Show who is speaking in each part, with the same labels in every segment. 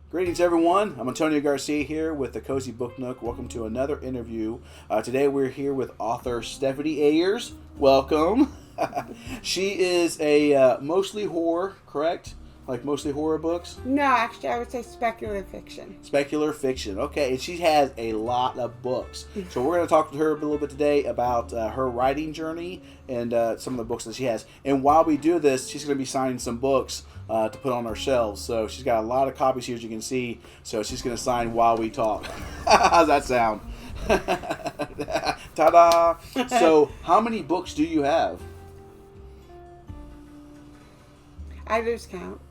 Speaker 1: Greetings, everyone. I'm Antonio Garcia here with the Cozy Book Nook. Welcome to another interview. Today we're here with author Stephanie Ayers. Welcome. She is a mostly horror, correct? Like mostly horror books?
Speaker 2: No, actually, I would say speculative fiction.
Speaker 1: Specular fiction. Okay, and she has a lot of books. So we're going to talk to her a little bit today about her writing journey and some of the books that she has. And while we do this, she's going to be signing some books to put on our shelves. So she's got a lot of copies here, as you can see. So she's going to sign while we talk. How's that sound? Ta-da! So how many books do you have?
Speaker 2: I lose count.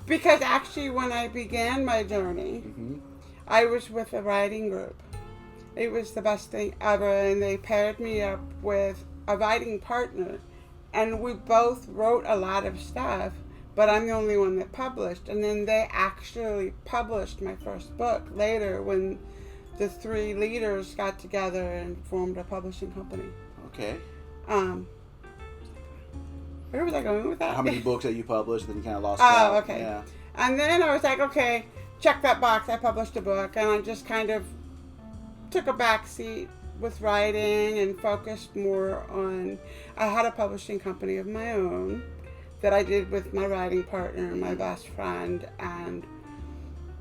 Speaker 2: Because actually, when I began my journey, I was with a writing group. It was the best thing ever, and they paired me up with a writing partner, and we both wrote a lot of stuff, but I'm the only one that published. And then they actually published my first book later when the three leaders got together and formed a publishing company.
Speaker 1: Okay.
Speaker 2: Where was I going with that?
Speaker 1: How many books that you published? Then you kind of lost count.
Speaker 2: Oh, okay.
Speaker 1: Yeah.
Speaker 2: And then I was like, okay, check that box. I published a book, and I just kind of took a back seat with writing and focused more on. I had a publishing company of my own that I did with my writing partner and my best friend, and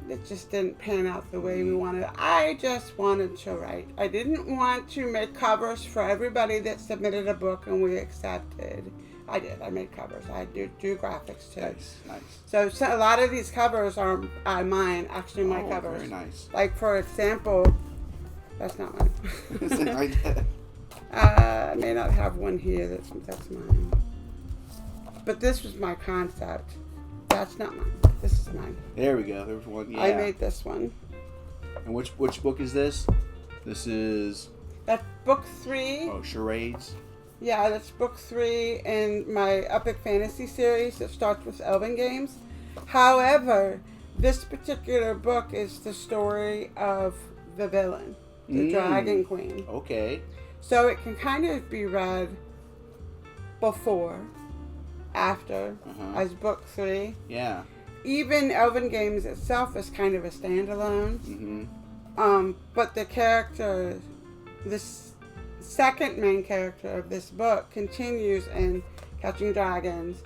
Speaker 2: it just didn't pan out the way we wanted. I just wanted to write. I didn't want to make covers for everybody that submitted a book and we accepted. I did. I made covers. I do graphics too.
Speaker 1: Nice.
Speaker 2: So a lot of these covers are mine, actually my covers.
Speaker 1: Very nice.
Speaker 2: Like, for example, that's not mine. I may not have one here that's mine. But this was my concept. That's not mine. This is mine.
Speaker 1: There we go. There was one. Yeah.
Speaker 2: I made this one.
Speaker 1: And which book is this? This is...
Speaker 2: That's book 3.
Speaker 1: Oh, Charades.
Speaker 2: Yeah, that's book 3 in my epic fantasy series that starts with Elven Games. However, this particular book is the story of the villain, the Dragon Queen.
Speaker 1: Okay.
Speaker 2: So it can kind of be read before, after, as book 3.
Speaker 1: Yeah.
Speaker 2: Even Elven Games itself is kind of a standalone. But the character, this second main character of this book, continues in Catching Dragons,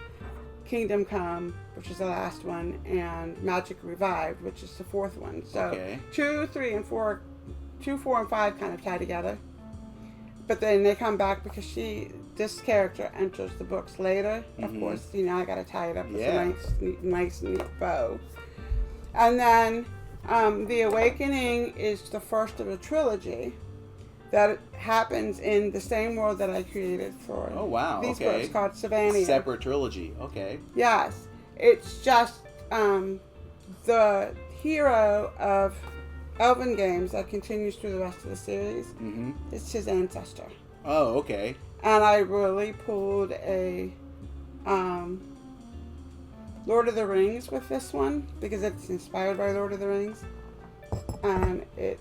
Speaker 2: Kingdom Come, which is the last one, and Magic Revived, which is the fourth one. So 2, 3, and 4, 2, 4, and 5 kind of tie together. But then they come back because this character enters the books later. Of course, I got to tie it up with a nice, neat bow. And then The Awakening is the first of a trilogy that happens in the same world that I created for these books, called Savannah.
Speaker 1: Separate trilogy. Okay.
Speaker 2: Yes. It's just the hero of Elven Games that continues through the rest of the series. It's his ancestor.
Speaker 1: Oh, okay.
Speaker 2: And I really pulled a Lord of the Rings with this one because it's inspired by Lord of the Rings. And it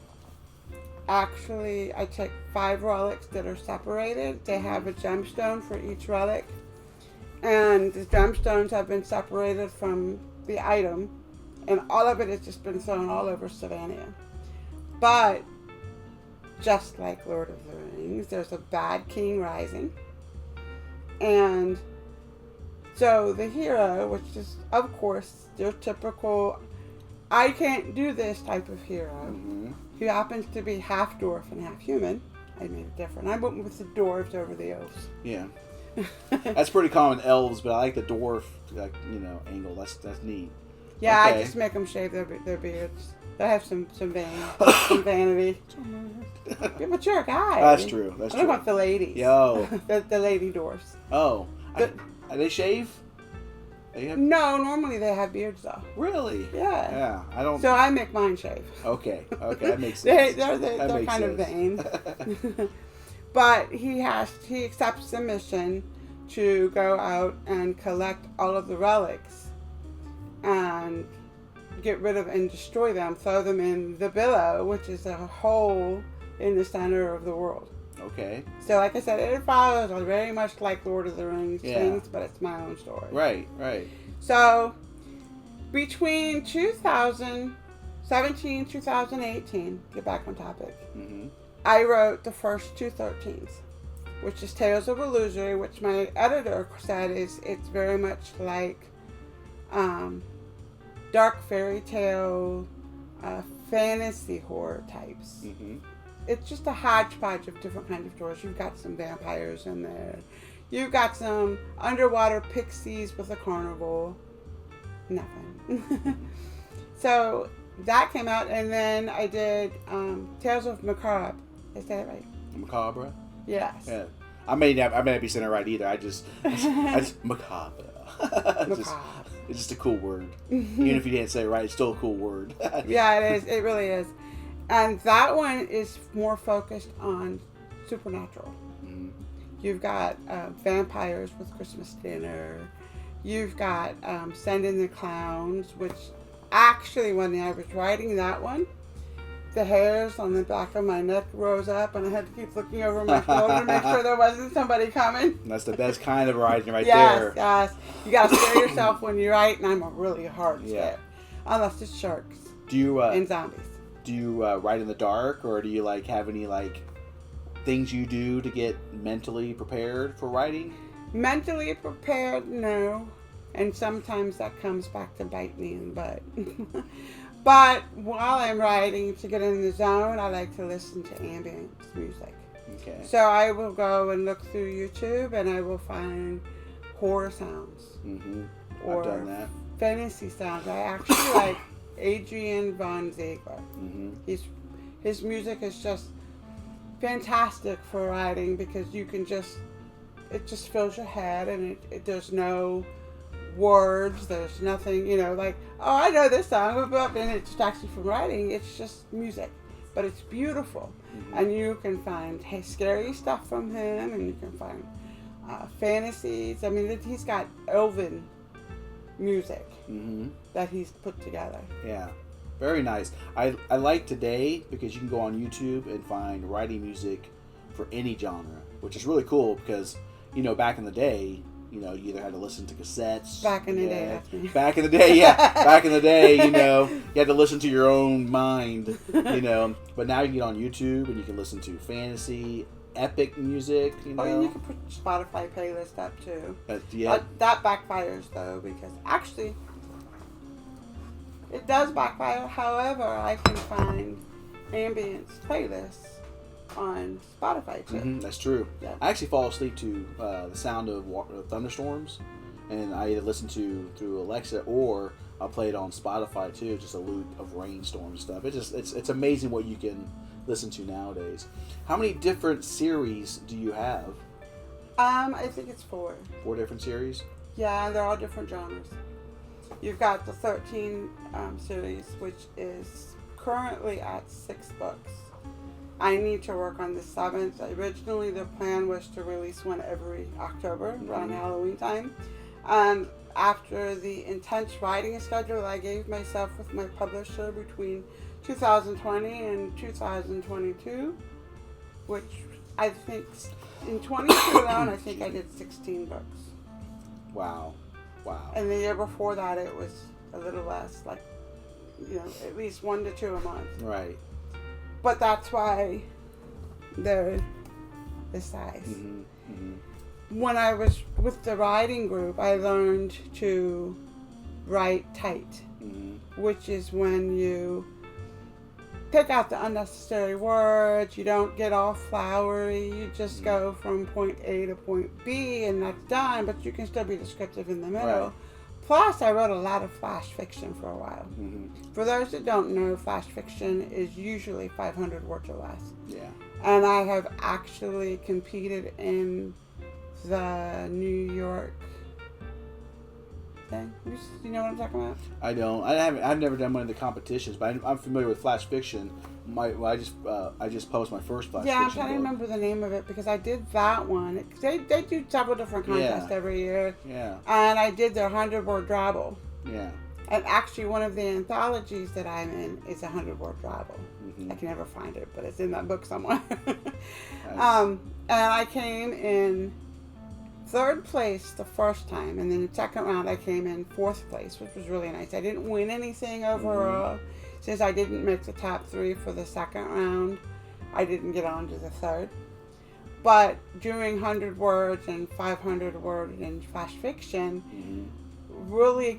Speaker 2: actually, I take 5 relics that are separated. They have a gemstone for each relic. And the gemstones have been separated from the item. And all of it has just been thrown all over Savannah. But, just like Lord of the Rings, there's a bad king rising. And so the hero, which is, of course, your typical, I can't do this type of hero, who happens to be half dwarf and half human. I made it different. I went with the dwarves over the elves.
Speaker 1: Yeah. That's pretty common, elves, but I like the dwarf, angle. That's neat.
Speaker 2: Yeah,
Speaker 1: okay.
Speaker 2: I just make them shave their beards. They have some vanity. You're a mature guy.
Speaker 1: That's true. That's
Speaker 2: what
Speaker 1: true.
Speaker 2: about the ladies?
Speaker 1: Yo.
Speaker 2: the lady dwarfs.
Speaker 1: Oh. They shave?
Speaker 2: No, normally they have beards though.
Speaker 1: Really?
Speaker 2: Yeah.
Speaker 1: Yeah. I don't.
Speaker 2: So I make mine shave.
Speaker 1: Okay. That makes sense.
Speaker 2: They're kind of vain. But he accepts the mission to go out and collect all of the relics and get rid of and destroy them, throw them in the billow, which is a hole in the center of the world.
Speaker 1: Okay.
Speaker 2: So like I said, it follows very much like Lord of the Rings things, but it's my own story.
Speaker 1: Right, right.
Speaker 2: So Between 2017 2018, get back on topic, I wrote the first two 13s, which is Tales of Illusory, which my editor said it's very much like dark fairy tale, fantasy horror types. It's just a hodgepodge of different kinds of stories. You've got some vampires in there. You've got some underwater pixies with a carnival. Nothing. So that came out, and then I did Tales of Macabre. Is that right?
Speaker 1: Macabre?
Speaker 2: Yes.
Speaker 1: Yeah. I may not be saying it right either. I just macabre. It's just a cool word. Even if you didn't say it right, it's still a cool word.
Speaker 2: Yeah, it is. It really is. And that one is more focused on supernatural. You've got vampires with Christmas dinner. You've got Send in the Clowns, which actually, when I was writing that one, the hairs on the back of my neck rose up, and I had to keep looking over my shoulder to make sure there wasn't somebody coming.
Speaker 1: That's the best kind of writing right
Speaker 2: there.
Speaker 1: there.
Speaker 2: Yes. You got to scare yourself when you write, and I'm a really hard scare. Unless it's sharks and zombies.
Speaker 1: Do you write in the dark, or do you have any things you do to get mentally prepared for writing?
Speaker 2: Mentally prepared, no. And sometimes that comes back to bite me in the butt. But while I'm writing, to get in the zone, I like to listen to ambient music.
Speaker 1: Okay.
Speaker 2: So I will go and look through YouTube, and I will find horror sounds. Or
Speaker 1: I've done that.
Speaker 2: Fantasy sounds. I actually like Adrian Von Ziegler. His music is just fantastic for writing, because you can it just fills your head, and there's no words, there's nothing, oh, I know this song, and it distracts you from writing. It's just music, but it's beautiful. And you can find scary stuff from him, and you can find fantasies. I mean, he's got elven music that he's put together.
Speaker 1: Yeah, very nice. I like today, because you can go on YouTube and find writing music for any genre, which is really cool, because back in the day, you either had to listen to cassettes.
Speaker 2: Back in the day, that's me.
Speaker 1: Back in the day, yeah. Back in the day, you had to listen to your own mind, But now you can get on YouTube and you can listen to fantasy, epic music,
Speaker 2: Oh, and you can put Spotify playlist up too.
Speaker 1: Yeah.
Speaker 2: That backfires though, because actually, it does backfire. However, I can find ambient playlists on Spotify too.
Speaker 1: That's true.
Speaker 2: Yeah.
Speaker 1: I actually fall asleep to the sound of thunderstorms, and I either listen through Alexa, or I'll play it on Spotify too, just a loop of rainstorm stuff. It's amazing what you can listen to nowadays. How many different series do you have?
Speaker 2: I think it's 4.
Speaker 1: 4 different series?
Speaker 2: Yeah, they're all different genres. You've got the 13 series, which is currently at 6 books. I need to work on the 7th. Originally, the plan was to release one every October, around Halloween time. After the intense writing schedule I gave myself with my publisher between 2020 and 2022, which I think in 22 alone, I think I did 16 books.
Speaker 1: Wow.
Speaker 2: And the year before that, it was a little less, at least 1 to 2 a month.
Speaker 1: Right.
Speaker 2: But that's why they're this size. When I was with the writing group, I learned to write tight, which is when you take out the unnecessary words, you don't get all flowery, you just go from point A to point B, and that's done, but you can still be descriptive in the middle.
Speaker 1: Right.
Speaker 2: Plus, I wrote a lot of flash fiction for a while. For those that don't know, flash fiction is usually 500 words or less.
Speaker 1: Yeah.
Speaker 2: And I have actually competed in the New York thing. You know what I'm talking about?
Speaker 1: I don't. I've never done one of the competitions, but I'm familiar with flash fiction. I just posted my first flash fiction.
Speaker 2: Yeah, I'm trying to remember the name of it, because I did that one. They do several different contests every year.
Speaker 1: Yeah.
Speaker 2: And I did their 100-word drabble.
Speaker 1: Yeah.
Speaker 2: And actually, one of the anthologies that I'm in is a 100-word drabble. I can never find it, but it's in that book somewhere.
Speaker 1: Nice.
Speaker 2: And I came in third place the first time, and then the second round I came in fourth place, which was really nice. I didn't win anything overall. Since I didn't make the top 3 for the second round, I didn't get on to the third. But doing 100 words and 500 words in flash fiction really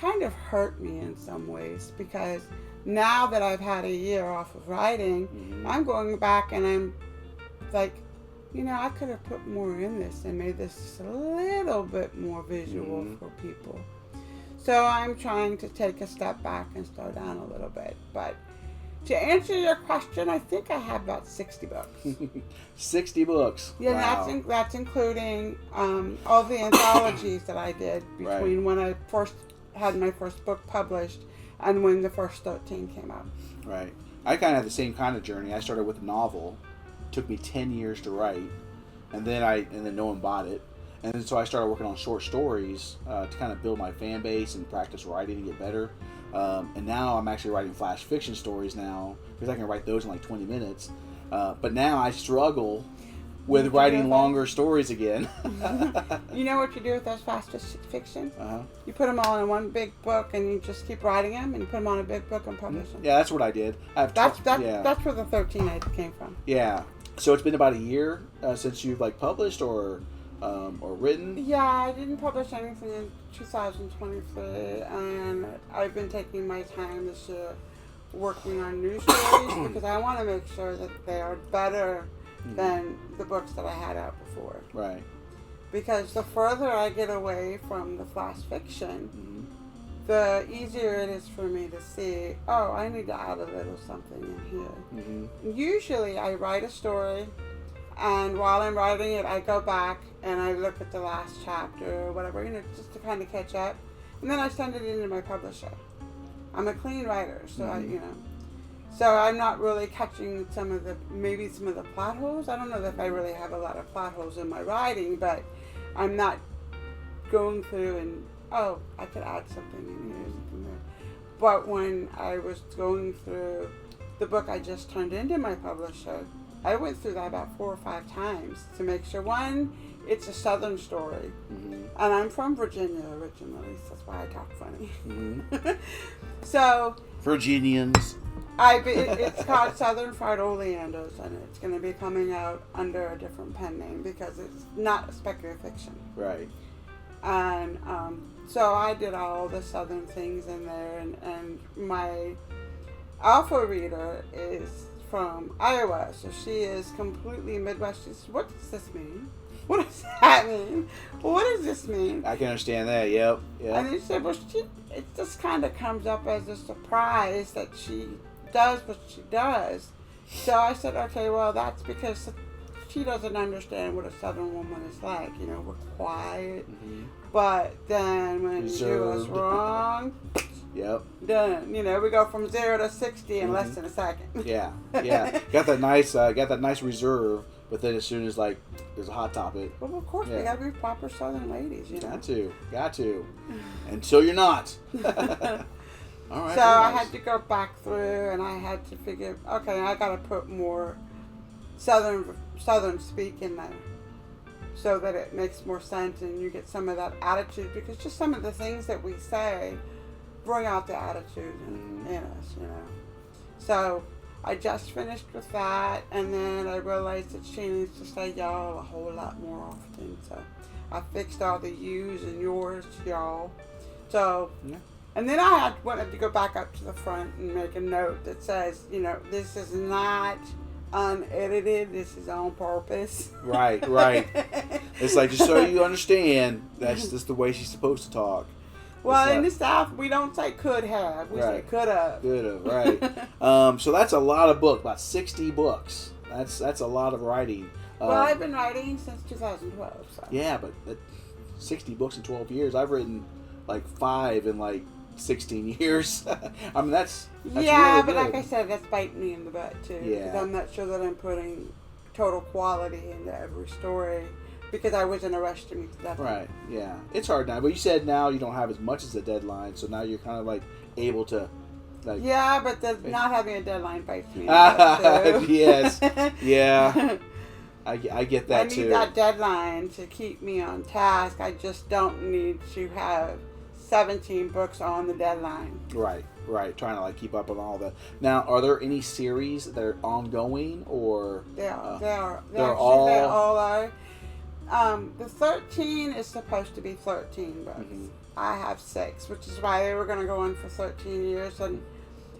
Speaker 2: kind of hurt me in some ways, because now that I've had a year off of writing, I'm going back and I'm like, I could have put more in this and made this just a little bit more visual for people. So I'm trying to take a step back and slow down a little bit. But to answer your question, I think I have about 60 books.
Speaker 1: 60 books.
Speaker 2: Yeah, wow. That's including all the anthologies that I did between when I first had my first book published and when the first 13 came out.
Speaker 1: Right. I kind of had the same kind of journey. I started with a novel. Took me 10 years to write, and then no one bought it, and then so I started working on short stories to kind of build my fan base and practice writing and get better. And now I'm actually writing flash fiction stories now, because I can write those in like 20 minutes. But now I struggle with writing longer stories again.
Speaker 2: You know what you do with those flash fiction? You put them all in one big book, and you just keep writing them, and you put them on a big book and publish them.
Speaker 1: Yeah, that's what I did.
Speaker 2: That's where the 13 came from.
Speaker 1: Yeah. So it's been about a year since you've published or written?
Speaker 2: Yeah, I didn't publish anything in 2023, and I've been taking my time this year working on new stories because I want to make sure that they are better than the books that I had out before.
Speaker 1: Right.
Speaker 2: Because the further I get away from the flash fiction, the easier it is for me to see, I need to add a little something in here. Usually I write a story, and while I'm writing it, I go back and I look at the last chapter or whatever, just to kind of catch up. And then I send it into my publisher. I'm a clean writer, so so I'm not really catching some of the plot holes. I don't know if I really have a lot of plot holes in my writing, but I'm not going through and I could add something in here, something there. But when I was going through the book I just turned into my publisher, I went through that about 4 or 5 times to make sure, one, it's a Southern story. And I'm from Virginia originally, so that's why I talk funny. So
Speaker 1: Virginians.
Speaker 2: It's called Southern Fried Oleanders, and it's going to be coming out under a different pen name because it's not speculative fiction.
Speaker 1: Right.
Speaker 2: And so I did all the Southern things in there, and my alpha reader is from Iowa, so she is completely Midwest. She says, what does this mean? What does that mean? What does this mean?
Speaker 1: I can understand that, yep.
Speaker 2: And he said, it just kind of comes up as a surprise that she does what she does. So I said, okay, well, that's because she doesn't understand what a Southern woman is like. We're quiet. But then when you do us wrong, done. We go from 0 to 60 in less than a second.
Speaker 1: Yeah. Got that nice reserve, but then as soon as there's a hot topic.
Speaker 2: Well, of course, we gotta be proper Southern ladies,
Speaker 1: Got to. Until you're not. All right.
Speaker 2: So I had to go back through, and I had to figure, okay, I gotta put more Southern speak in there, so that it makes more sense, and you get some of that attitude, because just some of the things that we say bring out the attitude in us, So I just finished with that, and then I realized that she needs to say y'all a whole lot more often. So I fixed all the yous and yours, y'all. So, and then I wanted to go back up to the front and make a note that says, this is not unedited, this is on purpose.
Speaker 1: Right. It's just so you understand, that's just the way she's supposed to talk.
Speaker 2: Well, in the South, we don't say could have. We say could have.
Speaker 1: Could have, right. So that's a lot of books, about 60 books. That's a lot of writing.
Speaker 2: Well, I've been writing since 2012. So.
Speaker 1: Yeah, but 60 books in 12 years. I've written 5 in 16 years. I mean, that's
Speaker 2: yeah,
Speaker 1: really
Speaker 2: but
Speaker 1: good.
Speaker 2: like I said, that's biting me in the butt, too.
Speaker 1: Yeah.
Speaker 2: Because I'm not sure that I'm putting total quality into every story. Because I was in a rush to meet the deadline.
Speaker 1: Right, yeah. It's hard now. But you said now you don't have as much as a deadline, so now you're kind of able to...
Speaker 2: yeah, but not having a deadline bites me in the butt, too.
Speaker 1: Yes, yeah. I get that too.
Speaker 2: I need that deadline to keep me on task. I just don't need to have 17 books on the deadline.
Speaker 1: Right. Trying to like keep up on all that. Now, are there any series that are ongoing or?
Speaker 2: They are.
Speaker 1: They all
Speaker 2: are. The 13 is supposed to be 13 books. Mm-hmm. I have 6, which is why they were going to go on for 13 years. And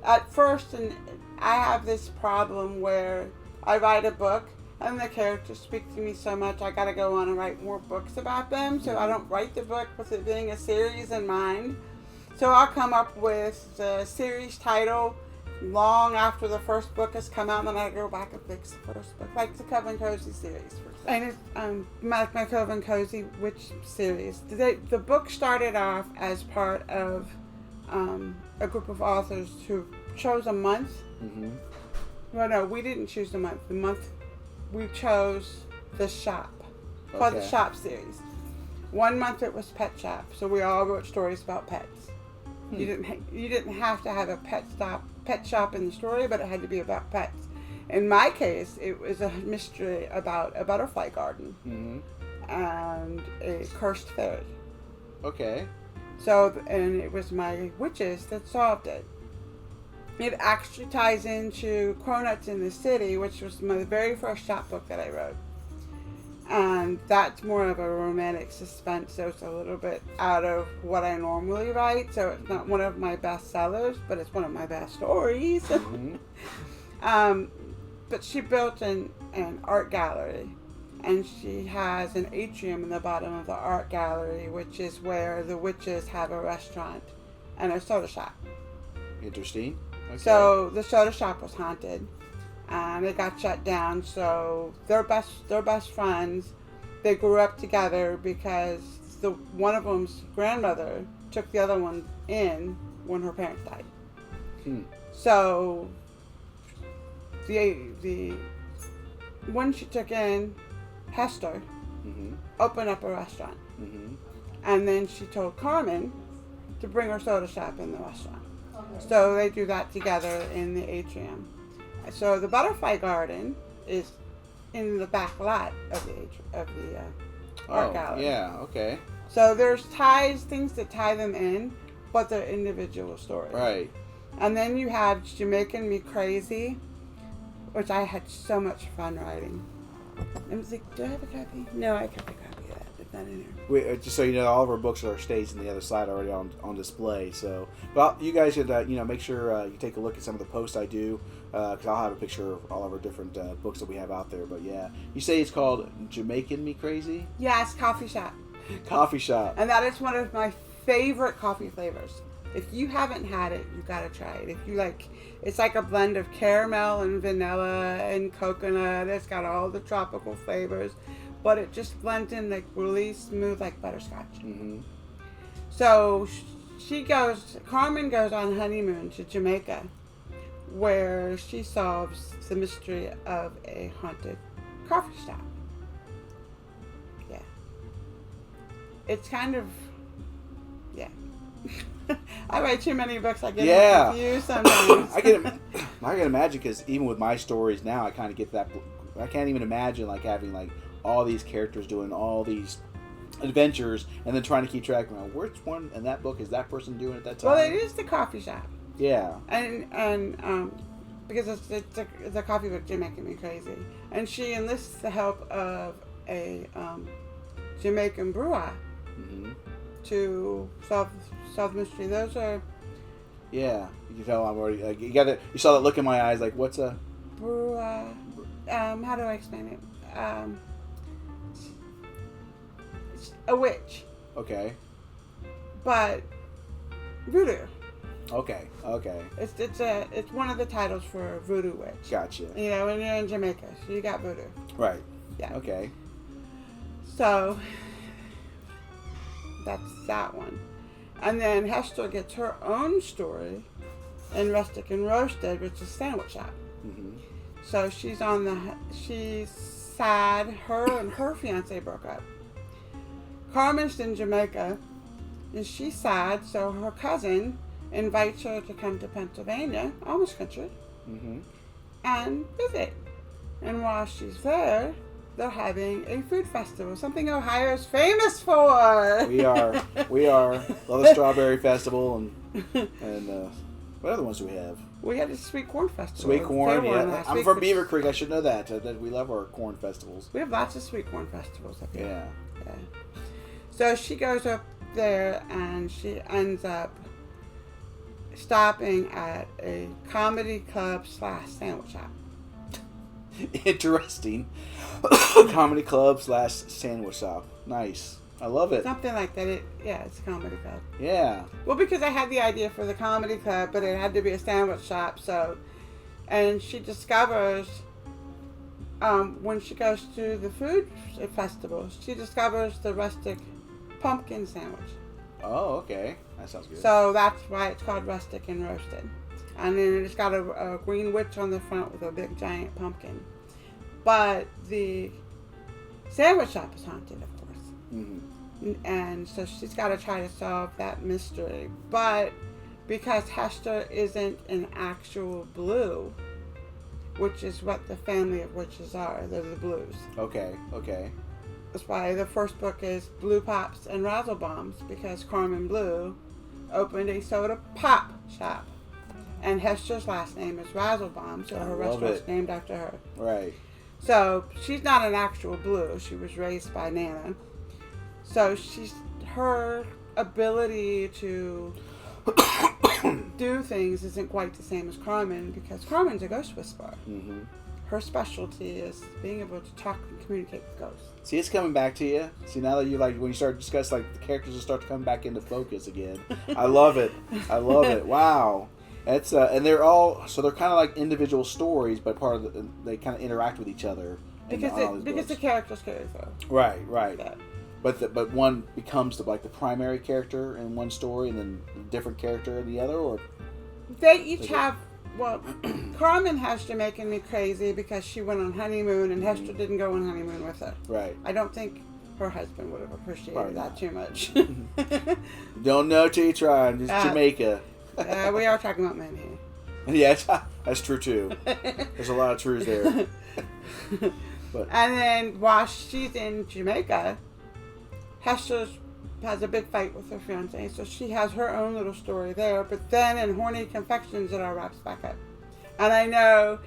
Speaker 2: at first, and I have this problem where I write a book and the characters speak to me so much I got to go on and write more books about them. So I don't write the book with it being a series in mind. So I'll come up with the series title long after the first book has come out, and then I go back and fix the first book, like the Coven Cozy series. And it's my Coven Cozy Witch series. The book started off as part of a group of authors who chose a month. Mm-hmm. Well, no, we didn't choose the month. The month we chose the shop, called the Shop series. 1 month it was Pet Shop, so we all wrote stories about pets. You didn't have to have a pet shop in the story, but it had to be about pets. In my case, it was a mystery about a butterfly garden and a cursed fairy.
Speaker 1: Okay.
Speaker 2: So, and it was my witches that solved it. It actually ties into Cronuts in the City, which was my very first shop book that I wrote. And that's more of a romantic suspense, so it's a little bit out of what I normally write. So it's not one of my best sellers, but it's one of my best stories. Mm-hmm. But she built an art gallery, and she has an atrium in the bottom of the art gallery, which is where the witches have a restaurant and a soda shop.
Speaker 1: Interesting. Okay.
Speaker 2: So the soda shop was haunted. And it got shut down, so they're best friends. They grew up together because one of them's grandmother took the other one in when her parents died. So the one she took in, Hester, opened up a restaurant, and then she told Carmen to bring her soda shop in the restaurant. Okay. So they do that together in the atrium. So the butterfly garden is in the back lot of the art gallery.
Speaker 1: Yeah, okay.
Speaker 2: So there's things that tie them in, but they're individual stories.
Speaker 1: Right.
Speaker 2: And then you have Jamaican Me Crazy, which I had so much fun writing. I was like, do I have a copy? No, I kept a copy of that. It's not in here.
Speaker 1: Just so you know, all of our books are staged on the other side already on display. So, well, you guys should make sure you take a look at some of the posts I do, because I'll have a picture of all of our different books that we have out there. But yeah, you say it's called Jamaican Me Crazy?
Speaker 2: Yeah, it's Coffee Shop.
Speaker 1: Coffee Shop.
Speaker 2: And that is one of my favorite coffee flavors. If you haven't had it, you gotta try it. If you like, it's like a blend of caramel and vanilla and coconut. It's got all the tropical flavors, but it just blends in like really smooth, like butterscotch. Mm-hmm. So Carmen goes on honeymoon to Jamaica, where she solves the mystery of a haunted coffee shop. Yeah. It's kind of, yeah. I write too many books. I get confused sometimes.
Speaker 1: I can imagine, because even with my stories now, I kind of get that. I can't even imagine like having like all these characters doing all these adventures and then trying to keep track of which one in that book is that person doing at that time.
Speaker 2: Well, it is the coffee shop.
Speaker 1: Yeah.
Speaker 2: And because it's a coffee book, Jamaican Me Crazy, and she enlists the help of a Jamaican brewer to solve the mystery. Those are. Yeah,
Speaker 1: you can tell I'm already. You saw that look in my eyes. Like, what's a
Speaker 2: brewer? How do I explain it? It's a witch.
Speaker 1: Okay.
Speaker 2: But voodoo.
Speaker 1: Okay.
Speaker 2: It's one of the titles for a voodoo witch.
Speaker 1: Gotcha.
Speaker 2: You know, when you're in Jamaica, so you got voodoo.
Speaker 1: Right.
Speaker 2: Yeah.
Speaker 1: Okay.
Speaker 2: So that's that one. And then Hester gets her own story in Rustic and Roasted, which is a sandwich shop. Mm-hmm. So she's sad. Her and her fiance broke up. Carmen's in Jamaica, and she's sad. So her cousin invites her to come to Pennsylvania, Amish country, and visit. And while she's there, they're having a food festival, something Ohio's famous for.
Speaker 1: We are. Love the Strawberry Festival and what other ones do we have?
Speaker 2: We had a sweet corn festival.
Speaker 1: Sweet corn, yeah. I'm from Beaver Creek. I should know that. That we love our corn festivals.
Speaker 2: We have lots of sweet corn festivals up here.
Speaker 1: Yeah.
Speaker 2: So she goes up there and she ends up stopping at a comedy club / sandwich shop.
Speaker 1: Interesting. Comedy club / sandwich shop. Nice. I love it.
Speaker 2: Something like that. It's a comedy club.
Speaker 1: Yeah.
Speaker 2: Well, because I had the idea for the comedy club, but it had to be a sandwich shop. And she discovers, when she goes to the food festival, she discovers the rustic pumpkin sandwich.
Speaker 1: Oh, okay. That sounds good.
Speaker 2: So that's why it's called rustic and roasted. And then it's got a green witch on the front with a big giant pumpkin. But the sandwich shop is haunted, of course.
Speaker 1: Mm-hmm.
Speaker 2: And so she's got to try to solve that mystery. But because Hester isn't an actual blue, which is what the family of witches are, they're the blues.
Speaker 1: Okay.
Speaker 2: That's why the first book is Blue Pops and Razzle Bombs, because Carmen Blue opened a soda pop shop. And Hester's last name is Razzlebaum, so her restaurant's named after her.
Speaker 1: Right.
Speaker 2: So she's not an actual blue. She was raised by Nana. So her ability to do things isn't quite the same as Carmen, because Carmen's a ghost whisperer.
Speaker 1: Mm-hmm.
Speaker 2: Her specialty is being able to talk and communicate with ghosts.
Speaker 1: See, it's coming back to you. See, now that when you start to discuss, the characters will start to come back into focus again. I love it. Wow. It's and they're kind of like individual stories, but they kind of interact with each other.
Speaker 2: Because the characters carry through.
Speaker 1: Right.
Speaker 2: Yeah.
Speaker 1: But one becomes the primary character in one story, and then a different character in the other, or
Speaker 2: they each have. Well, Carmen has to making me crazy because she went on honeymoon and Hester didn't go on honeymoon with her.
Speaker 1: Right.
Speaker 2: I don't think her husband would have appreciated that too much.
Speaker 1: Don't know till you try. It's Jamaica.
Speaker 2: We are talking about men here.
Speaker 1: Yeah, that's true too. There's a lot of truths there.
Speaker 2: And then while she's in Jamaica, Hester has a big fight with her fiance, so she has her own little story there. But then in Horny Confections, it all wraps back up. And I know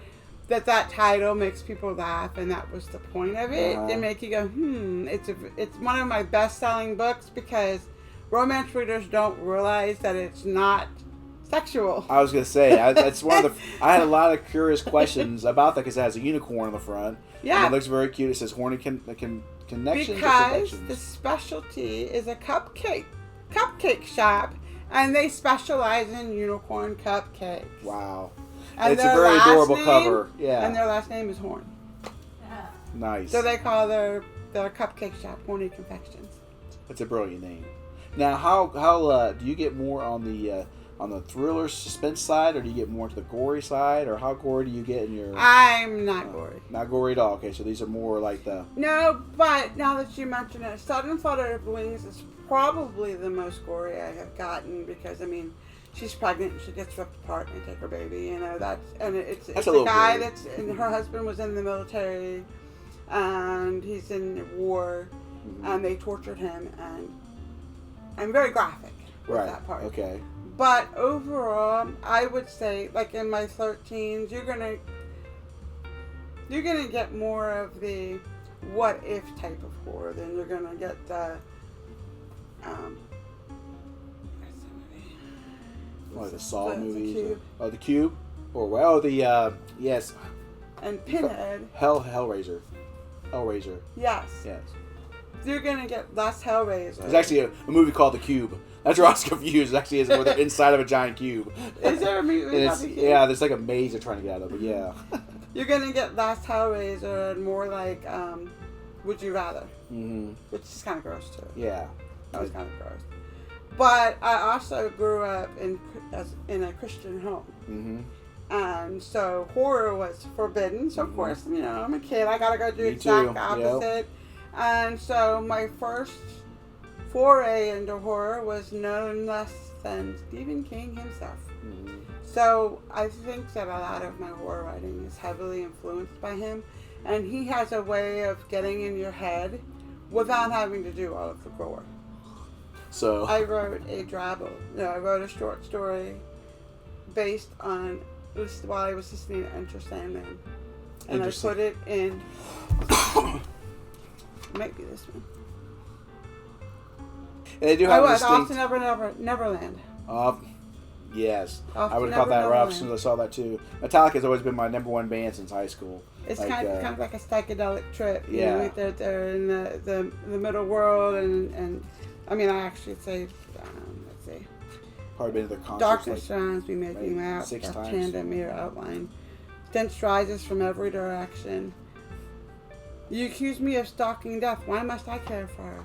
Speaker 2: that title makes people laugh, and that was the point of it. To make you go, It's one of my best-selling books because romance readers don't realize that it's not sexual.
Speaker 1: I was gonna say that's one of the. I had a lot of curious questions about that because it has a unicorn on the front.
Speaker 2: Yeah,
Speaker 1: and it looks very cute. It says Horny Connections.
Speaker 2: Because the specialty is a cupcake shop, and they specialize in unicorn cupcakes.
Speaker 1: Wow,
Speaker 2: And
Speaker 1: it's a very adorable cover. Yeah,
Speaker 2: and their last name is Horn.
Speaker 1: Nice.
Speaker 2: So they call their cupcake shop Horny Confections.
Speaker 1: That's a brilliant name. Now, how do you get more on the thriller suspense side, or do you get more to the gory side, or how gory do you get in your?
Speaker 2: I'm not gory.
Speaker 1: Not gory at all. Okay, so these are more like the.
Speaker 2: No, but now that you mention it, Sudden Flutter of Wings is probably the most gory I have gotten because she's pregnant and she gets ripped apart and they take her baby. It's a guy and her husband was in the military, and he's in war, and they tortured him, and I'm very graphic with that part.
Speaker 1: Okay.
Speaker 2: But overall, I would say, like in my 13s, you're gonna get more of the what if type of horror than you're gonna get the
Speaker 1: the Saw movies.
Speaker 2: The Cube.
Speaker 1: The Cube, or yes.
Speaker 2: And Pinhead.
Speaker 1: Hellraiser.
Speaker 2: Yes.
Speaker 1: Yes.
Speaker 2: You're gonna get less Hellraiser.
Speaker 1: There's actually a movie called The Cube. That's where I was confused. It actually is where they're inside of a giant cube.
Speaker 2: Is there a movie about the Cube?
Speaker 1: Yeah, there's like a maze they're trying to get out of, but yeah.
Speaker 2: You're gonna get less Hellraiser and more like Would You Rather, which is kind of gross too.
Speaker 1: Yeah,
Speaker 2: that was kind of gross. But I also grew up in a Christian home, and so horror was forbidden. So of course, I'm a kid. I gotta go do exact opposite. Yep. And so my first foray into horror was none less than Stephen King himself. So I think that a lot of my horror writing is heavily influenced by him. and he has a way of getting in your head without having to do all of the core.
Speaker 1: So
Speaker 2: I wrote I wrote a short story based on while I was listening to Enter Sandman, and I put it in. Might be this one.
Speaker 1: And they do have
Speaker 2: Off to Neverland.
Speaker 1: Yes.
Speaker 2: Off
Speaker 1: I would
Speaker 2: to
Speaker 1: have caught that right as
Speaker 2: Neverland.
Speaker 1: soon as I saw that too. Metallica has always been my number one band since high school.
Speaker 2: It's
Speaker 1: like,
Speaker 2: kind of like a psychedelic trip. You
Speaker 1: Yeah.
Speaker 2: know, they're in the middle world, and I mean, I actually say, let's see.
Speaker 1: Probably been to their concerts.
Speaker 2: Darkness surrounds me, making
Speaker 1: maybe
Speaker 2: my out
Speaker 1: 6 times.
Speaker 2: tandem mirror outline. Stench rises from every direction. You accuse me of stalking death. Why must I care for her?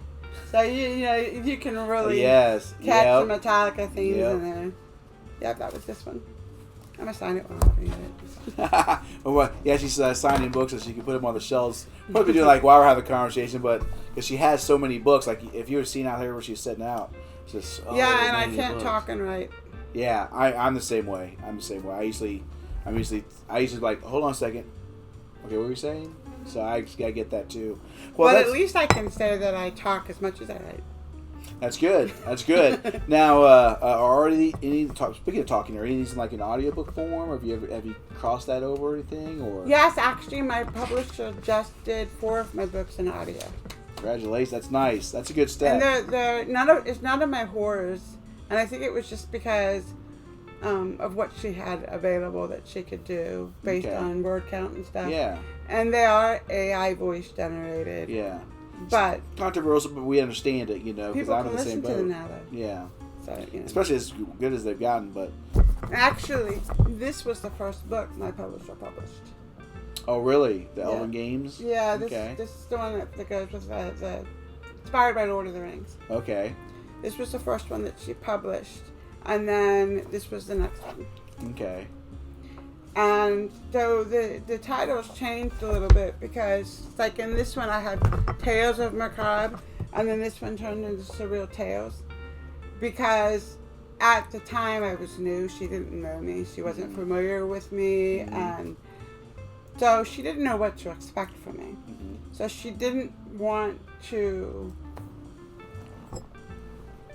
Speaker 2: So you can really catch the Metallica themes in there. Yep, that was this one. I'm gonna sign it when I'm looking at it.
Speaker 1: Well, yeah, she's signing books so she can put them on the shelves. Probably doing like while we're having the conversation, but because she has so many books, like if you were seeing out here where she's sitting out, it's just
Speaker 2: and I can't
Speaker 1: books.
Speaker 2: talk and write.
Speaker 1: Yeah, I'm the same way. I usually like, hold on a second. Okay, what were you saying? So I gotta get that too. Well,
Speaker 2: but at least I can say that I talk as much as I write.
Speaker 1: That's good. That's good. Now, are speaking of talking, are any of these in like an audiobook form, or have you crossed that over or anything? Or
Speaker 2: yes, actually, my publisher just did 4 of my books in audio.
Speaker 1: Congratulations, that's nice. That's a good step.
Speaker 2: And it's none of my horrors, and I think it was just because of what she had available that she could do based on word count and stuff.
Speaker 1: Yeah.
Speaker 2: And they are AI voice generated.
Speaker 1: Yeah.
Speaker 2: But
Speaker 1: controversial, but we understand it, because I'm in the same boat.
Speaker 2: People can listen to them now, though.
Speaker 1: Yeah.
Speaker 2: So,
Speaker 1: especially as good as they've gotten, but
Speaker 2: actually, this was the first book my publisher published.
Speaker 1: Oh, really? The Elven Games?
Speaker 2: Yeah, this is the one that goes with the inspired by Lord of the Rings.
Speaker 1: Okay.
Speaker 2: This was the first one that she published, and then this was the next one.
Speaker 1: Okay.
Speaker 2: And so the titles changed a little bit because, like in this one, I had Tales of Macabre, and then this one turned into Surreal Tales. Because at the time I was new, she didn't know me, she wasn't familiar with me, and so she didn't know what to expect from me. So she didn't want to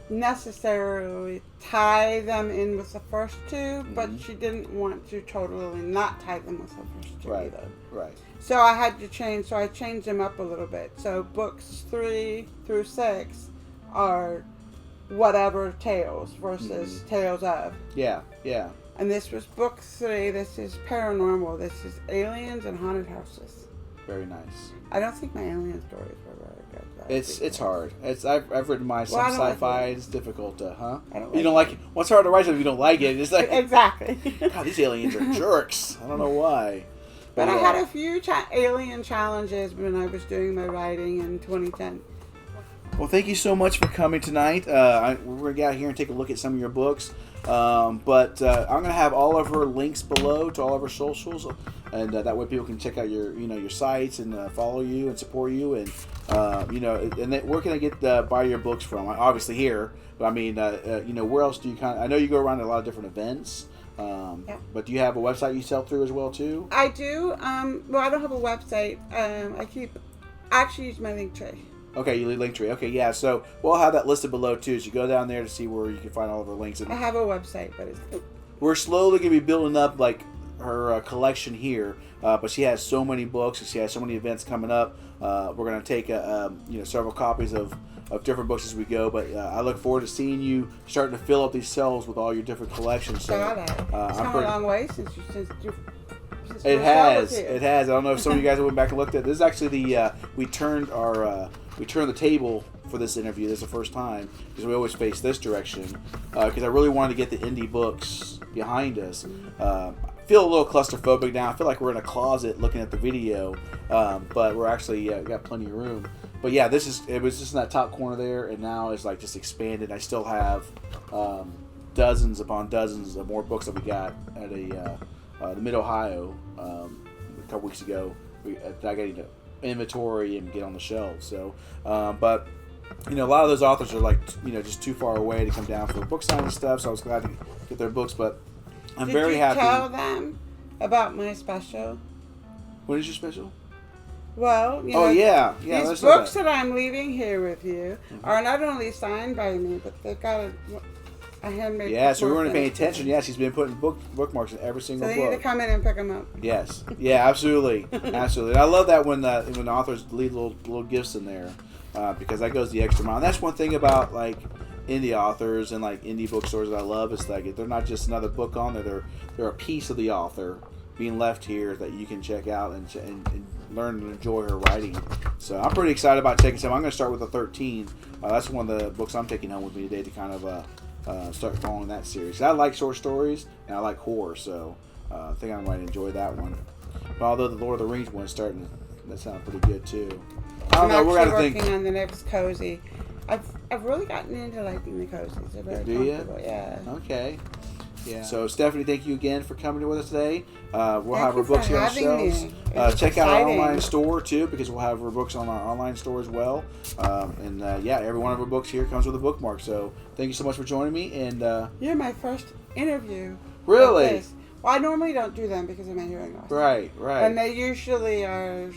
Speaker 2: necessarily tie them in with the first 2, but she didn't want to totally not tie them with the first 2 either.
Speaker 1: Right.
Speaker 2: So I had to change. So I changed them up a little bit. So books 3 through 6 are whatever tales versus tales of. Yeah. And this was book 3. This is paranormal. This is aliens and haunted houses.
Speaker 1: Very nice.
Speaker 2: I don't think my alien stories were very good.
Speaker 1: It's hard. I've written some sci-fi. It's difficult to, you don't like it. What's hard to write if you don't like it? It's like
Speaker 2: exactly.
Speaker 1: God, these aliens are jerks. I don't know why.
Speaker 2: But I had a few alien challenges when I was doing my writing in 2010.
Speaker 1: Well, thank you so much for coming tonight. We're going to get out here and take a look at some of your books. But I'm going to have all of her links below to all of her socials. And that way people can check out your sites and follow you and support you. And, and then where can I buy your books from? Obviously here. But I mean, where else do you I know you go around to a lot of different events. But do you have a website you sell through as well, too?
Speaker 2: I do. Well, I don't have a website. I actually use my Linktree.
Speaker 1: Okay, you Linktree. Okay, yeah. So we'll have that listed below too. So you go down there to see where you can find all of her links. And
Speaker 2: I have a website, but
Speaker 1: we're slowly going to be building up like her collection here. But she has so many books, and she has so many events coming up. We're going to take several copies of different books as we go. But I look forward to seeing you starting to fill up these shelves with all your different collections. So
Speaker 2: it's come a long way since you.
Speaker 1: It has. I don't know if some of you guys went back and looked at it. This is actually we turned the table for this interview. This is the first time because we always face this direction because I really wanted to get the indie books behind us. I feel a little claustrophobic now. I feel like we're in a closet looking at the video, but we're actually got plenty of room. But yeah, it was just in that top corner there, and now it's like just expanded. I still have dozens upon dozens of more books that we got at the Mid-Ohio a couple weeks ago. I got to inventory and get on the shelves. So, but a lot of those authors are like just too far away to come down for book signing stuff. So I was glad to get their books, but I'm very happy.
Speaker 2: Did you tell them about my special?
Speaker 1: What is your special?
Speaker 2: Well, you know,
Speaker 1: yeah.
Speaker 2: these books that I'm leaving here with you are not only signed by me, but they've got a handmade.
Speaker 1: Yeah, so we weren't paying attention. Yeah, she's been putting bookmarks in every single book.
Speaker 2: So they need to come in and pick them up.
Speaker 1: Yes. Yeah, absolutely. Absolutely. And I love that when the authors leave little gifts in there because that goes the extra mile. And that's one thing about, like, indie authors and, like, indie bookstores that I love. It's like they're not just another book on there. They're a piece of the author being left here that you can check out and learn and enjoy her writing. So I'm pretty excited about checking some. I'm going to start with the 13. That's one of the books I'm taking home with me today to kind of start following that series. I like short stories and I like horror, so I think I might enjoy that one. But although the Lord of the Rings one's starting, that sounds pretty good too. I don't know.
Speaker 2: I'm
Speaker 1: We're
Speaker 2: actually
Speaker 1: gonna
Speaker 2: working
Speaker 1: think.
Speaker 2: on the next cozy. I've really gotten into liking the cozies. They're very
Speaker 1: Do you?
Speaker 2: comfortable. Yeah.
Speaker 1: Okay. Yeah. So Stephanie, thank you again for coming with us today. We'll
Speaker 2: Thank
Speaker 1: have
Speaker 2: you
Speaker 1: our books
Speaker 2: for
Speaker 1: here on
Speaker 2: having
Speaker 1: shelves.
Speaker 2: me. It's
Speaker 1: Check out our
Speaker 2: exciting.
Speaker 1: online store too, because we'll have our books on our online store as well. Yeah, every one of our books here comes with a bookmark. So thank you so much for joining me. And
Speaker 2: You're my first interview.
Speaker 1: Really?
Speaker 2: Like this. Well, I normally don't do them because of my hearing loss.
Speaker 1: Right.
Speaker 2: And they usually are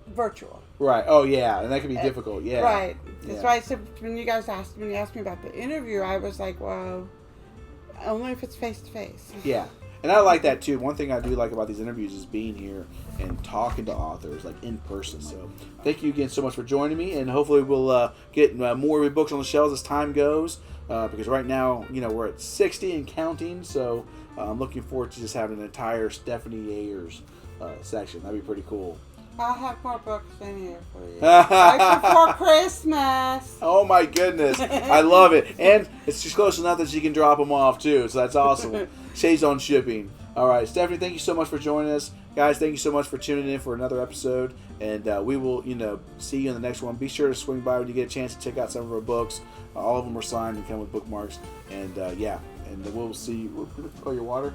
Speaker 2: virtual.
Speaker 1: Right. Oh yeah, and that can be difficult. Yeah.
Speaker 2: Right. That's
Speaker 1: Yeah.
Speaker 2: why I said when you asked me about the interview, I was like, well, only if it's face to face.
Speaker 1: Yeah. And I like that too. One thing I do like about these interviews is being here and talking to authors, like in person. So thank you again so much for joining me, and hopefully we'll get more of your books on the shelves as time goes. Because right now, we're at 60 and counting. So I'm looking forward to just having an entire Stephanie Ayers section. That'd be pretty cool.
Speaker 2: I'll have more books in here for you. Right before Christmas.
Speaker 1: Oh my goodness. I love it. And it's just close enough that you can drop them off too. So that's awesome. Saves on shipping. All right, Stephanie, thank you so much for joining us. Guys, thank you so much for tuning in for another episode. And we will, see you in the next one. Be sure to swing by when you get a chance to check out some of our books. All of them are signed and come with bookmarks. And and we'll see you. Oh, your water?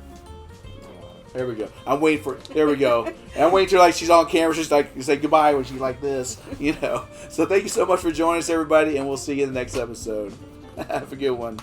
Speaker 1: There we go. I'm waiting for. There we go. And I'm waiting till like she's on camera. She's like say goodbye when she's like this, So thank you so much for joining us, everybody, and we'll see you in the next episode. Have a good one.